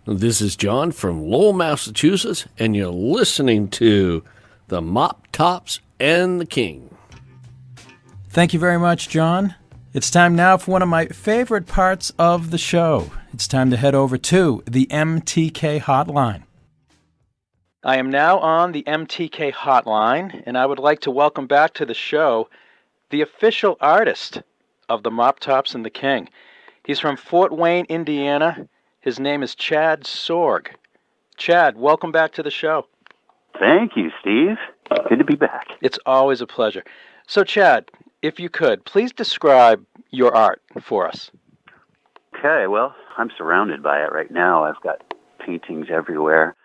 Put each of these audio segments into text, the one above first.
This is John from Lowell, Massachusetts, and you're listening to the Mop Tops and the King. Thank you very much, John. It's time now for one of my favorite parts of the show. It's time to head over to the MTK Hotline. I am now on the MTK Hotline, and I would like to welcome back to the show the official artist of the Mop Tops and the King. He's from Fort Wayne, Indiana. His name is Chad Sorg. Chad, welcome back to the show. Thank you, Steve. Good to be back. It's always a pleasure. So, Chad, if you could, please describe your art for us. Okay, well, I'm surrounded by it right now. I've got paintings everywhere.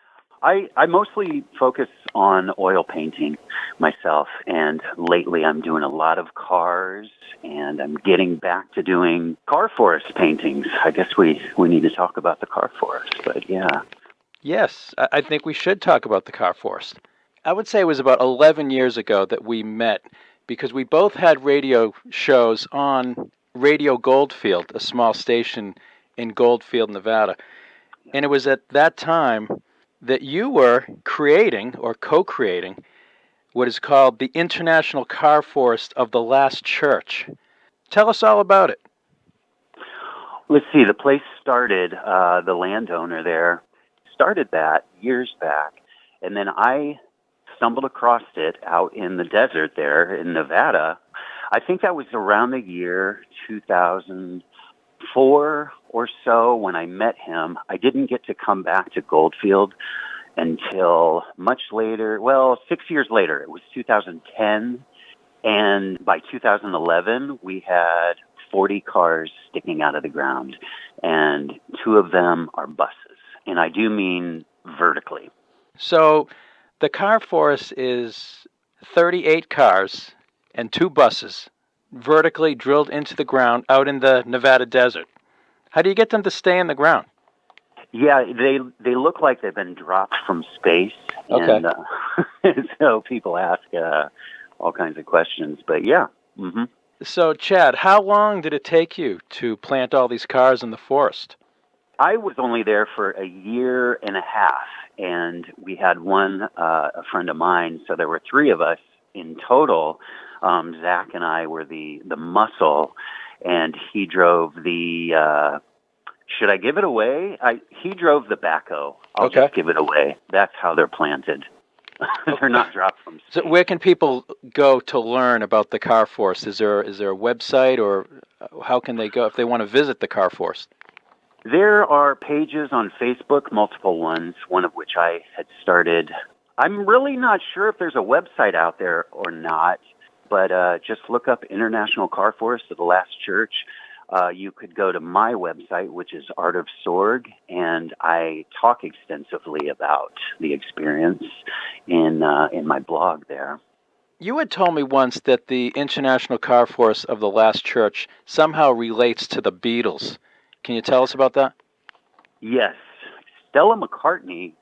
I mostly focus on oil painting myself, and lately I'm doing a lot of cars, and I'm getting back to doing car forest paintings. I guess we need to talk about the car forest, but yeah. Yes, I think we should talk about the car forest. I would say it was about 11 years ago that we met, because we both had radio shows on Radio Goldfield, a small station in Goldfield, Nevada. And it was at that time that you were creating or co-creating what is called the International Car Forest of the Last Church. Tell us all about it. Let's see, the place started, the landowner there started that years back, and then I stumbled across it out in the desert there in Nevada. I think that was around the year 2004 or so when I met him. I didn't get to come back to Goldfield until much later, 6 years later. It was 2010, and by 2011, we had 40 cars sticking out of the ground, and 2 of them are buses, and I do mean vertically. So the car forest is 38 cars and 2 buses vertically drilled into the ground out in the Nevada desert. How do you get them to stay in the ground? Yeah, they look like they've been dropped from space, Okay. And so people ask all kinds of questions. But yeah. Mm-hmm. So, Chad, how long did it take you to plant all these cars in the forest? I was only there for a year and a half, and we had one, a friend of mine, so there were 3 of us in total. Zach and I were the muscle, and he drove the, should I give it away? He drove the backhoe. I'll just give it away. That's how they're planted. They're not dropped from space. So where can people go to learn about the car forest? Is there a website, or how can they go if they want to visit the car forest? There are pages on Facebook, multiple ones, one of which I had started. I'm really not sure if there's a website out there or not, but just look up International Car Forest of the Last Church. You could go to my website, which is Art of Sorg, and I talk extensively about the experience in my blog there. You had told me once that the International Car Forest of the Last Church somehow relates to the Beatles. Can you tell us about that? Yes. Stella McCartney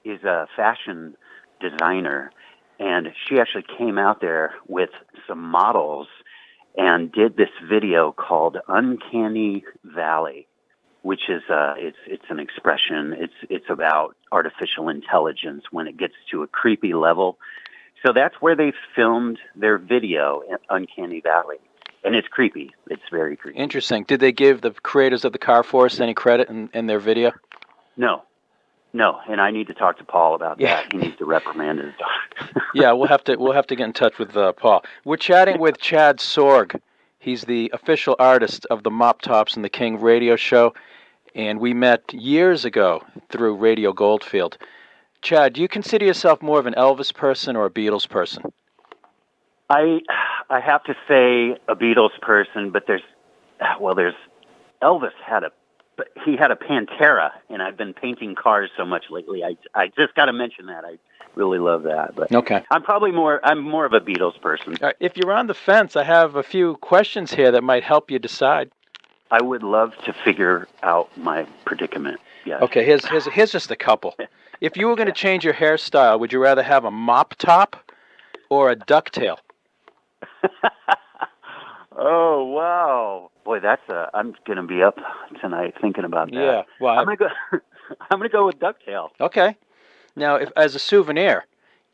is a fashion designer, and she actually came out there with some models and did this video called Uncanny Valley, which is it's an expression. It's about artificial intelligence when it gets to a creepy level. So that's where they filmed their video, Uncanny Valley. And it's creepy. It's very creepy. Interesting. Did they give the creators of the car forest any credit in their video? No. And I need to talk to Paul about that. He needs to reprimand his daughter. Yeah, we'll have to get in touch with Paul. We're chatting with Chad Sorg. He's the official artist of the Mop Tops and the King radio show, and we met years ago through Radio Goldfield. Chad, do you consider yourself more of an Elvis person or a Beatles person? I have to say a Beatles person, but there's Elvis had a Pantera, and I've been painting cars so much lately. I just got to mention that. I really love that. But okay. I'm more of a Beatles person. All right, if you're on the fence, I have a few questions here that might help you decide. I would love to figure out my predicament. Yeah. Okay, here's just a couple. If you were going to change your hairstyle, would you rather have a mop top or a ducktail? Oh, wow. Boy, I'm going to be up tonight thinking about that. Yeah, well, I'm going to go. I'm going to go with Ducktail. Okay. Now, if, as a souvenir,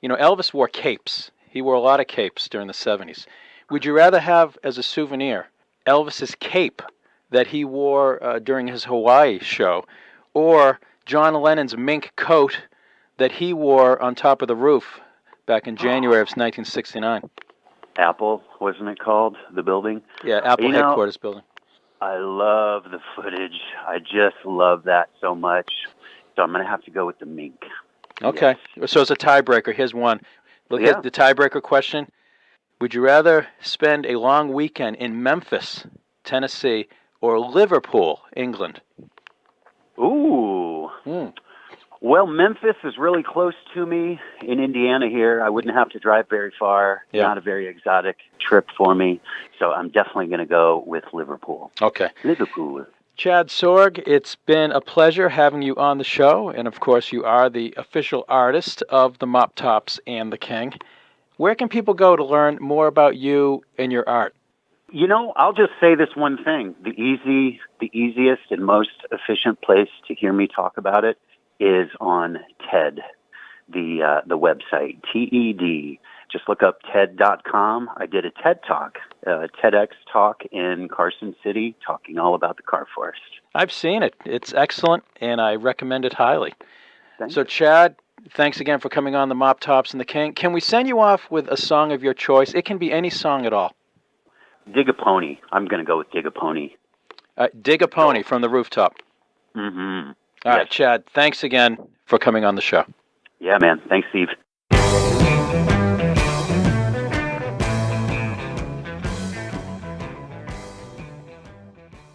Elvis wore capes. He wore a lot of capes during the 70s. Would you rather have, as a souvenir, Elvis's cape that he wore during his Hawaii show, or John Lennon's mink coat that he wore on top of the roof back in January of 1969? Apple, wasn't it called? The building? Yeah, Apple headquarters building. I love the footage. I just love that so much. So I'm going to have to go with the mink. Okay. Yes. So it's a tiebreaker. Here's one. Look at the tiebreaker question. Would you rather spend a long weekend in Memphis, Tennessee, or Liverpool, England? Ooh. Well, Memphis is really close to me in Indiana here. I wouldn't have to drive very far. Yeah. Not a very exotic trip for me. So I'm definitely going to go with Liverpool. Okay. Liverpool. Chad Sorg, it's been a pleasure having you on the show. And, of course, you are the official artist of the Mop Tops and the King. Where can people go to learn more about you and your art? I'll just say this one thing. The easiest and most efficient place to hear me talk about it is on TED, the website, TED. Just look up TED.com. I did a TED Talk, TEDx talk in Carson City, talking all about the car forest. I've seen it. It's excellent, and I recommend it highly. Thanks. So, Chad, thanks again for coming on the Mop Tops and the King. Can we send you off with a song of your choice? It can be any song at all. Dig a Pony. I'm going to go with Dig a Pony. Dig a Pony from the rooftop. Mm-hmm. All right, Chad, thanks again for coming on the show. Yeah, man. Thanks, Steve.